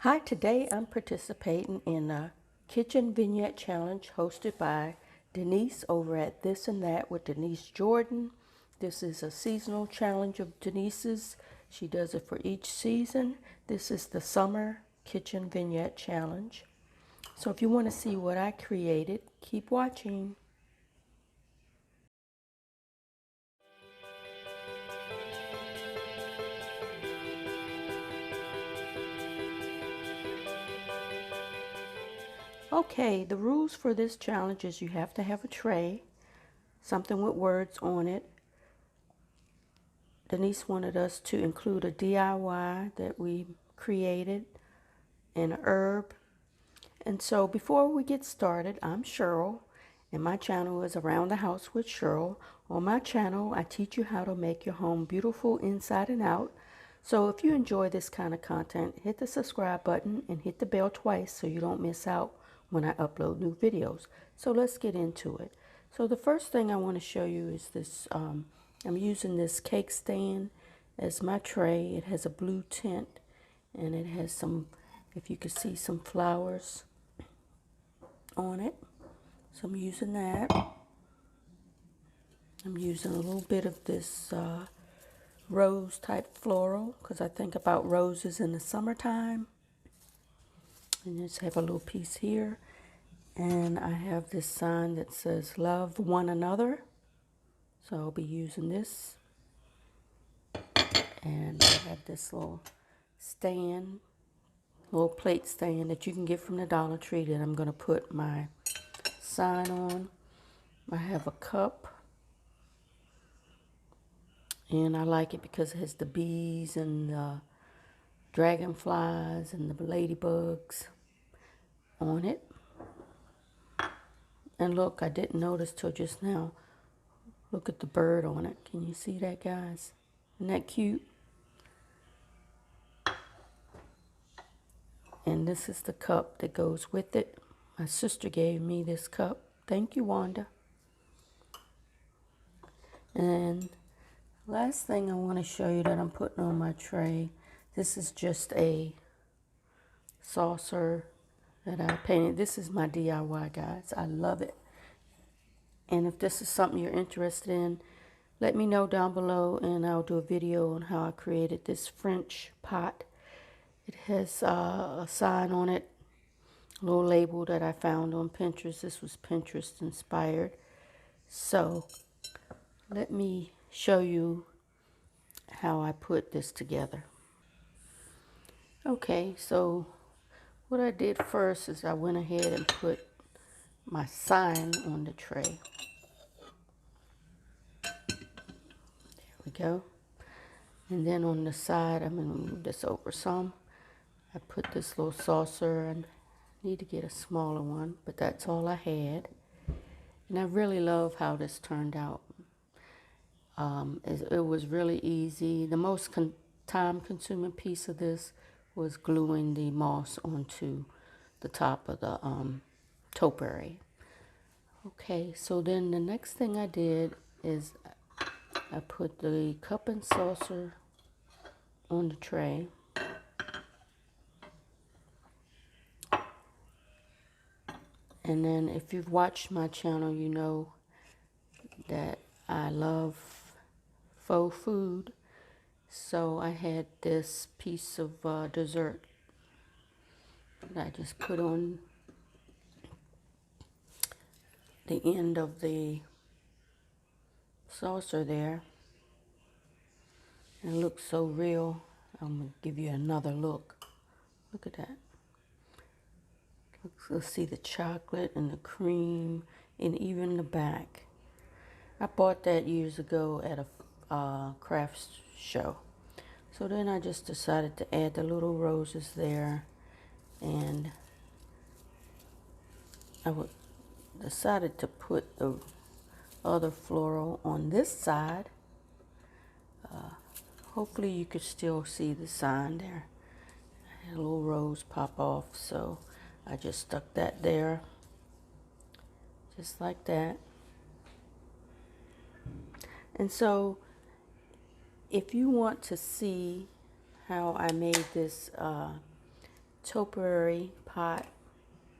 Hi, today I'm participating in a kitchen vignette challenge hosted by Denise over at This and That with Denise Jordan. This is a seasonal challenge of Denise's. She does it for each season. This is the summer kitchen vignette challenge. So if you want to see what I created, keep watching. Okay, the rules for this challenge is you have to have a tray, something with words on it. Denise wanted us to include a DIY that we created and a herb. And so before we get started, I'm Cheryl, and my channel is Around the House with Cheryl. On my channel, I teach you how to make your home beautiful inside and out. So if you enjoy this kind of content, hit the subscribe button and hit the bell twice so you don't miss out when I upload new videos. So let's get into it. So the first thing I want to show you is this, I'm using this cake stand as my tray. It has a blue tint and it has some, if you can see, some flowers on it. So I'm using that. I'm using a little bit of this rose type floral because I think about roses in the summertime. And just have a little piece here. And I have this sign that says love one another. So I'll be using this. And I have this little stand, little plate stand that you can get from the Dollar Tree that I'm going to put my sign on. I have a cup. And I like it because it has the bees and the dragonflies and the ladybugs on it. And look, I didn't notice till just now. Look at the bird on it. Can you see that, guys? Isn't that cute? And this is the cup that goes with it. My sister gave me this cup. Thank you, Wanda. And last thing I want to show you that I'm putting on my tray. This is just a saucer that I painted. This is my DIY, guys. I love it. And if this is something you're interested in, let me know down below and I'll do a video on how I created this French pot. It has a sign on it, a little label that I found on Pinterest. This was Pinterest inspired. So let me show you how I put this together. Okay, so what I did first is I went ahead and put my sign on the tray. There we go. And then on the side, I'm going to move this over some. I put this little saucer, and I need to get a smaller one, but that's all I had. And I really love how this turned out. It was really easy. The most time-consuming piece of this was gluing the moss onto the top of the topiary. Okay, so then the next thing I did is I put the cup and saucer on the tray. And then if you've watched my channel, you know that I love faux food. So I had this piece of dessert that I just put on the end of the saucer there. And it looks so real. I'm going to give you another look. Look at that. Let's see the chocolate and the cream and even the back. I bought that years ago at a crafts show. So then I just decided to add the little roses there, and I decided to put the other floral on this side. Hopefully you could still see the sign there. I had a little rose pop off, so I just stuck that there, just like that. And so if you want to see how I made this topiary pot,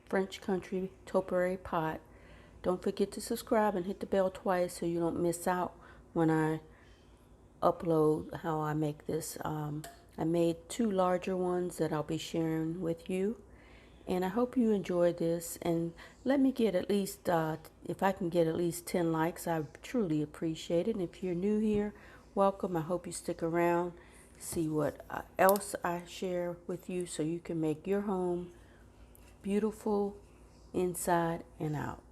French country topiary pot. Don't forget to subscribe and hit the bell twice so you don't miss out when I upload how I make this. I made 2 larger ones that I'll be sharing with you. And I hope you enjoy this, and let me get at least, if I can get at least 10 likes, I truly appreciate it. And if you're new here, welcome. I hope you stick around, see what else I share with you so you can make your home beautiful inside and out.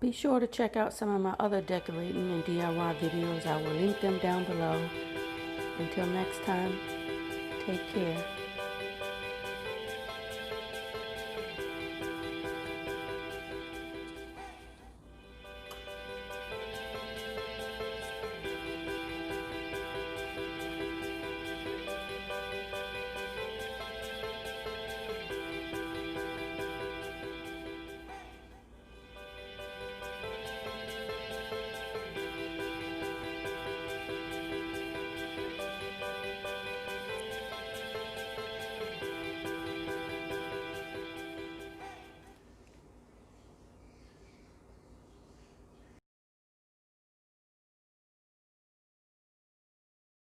Be sure to check out some of my other decorating and DIY videos. I will link them down below. Until next time, take care.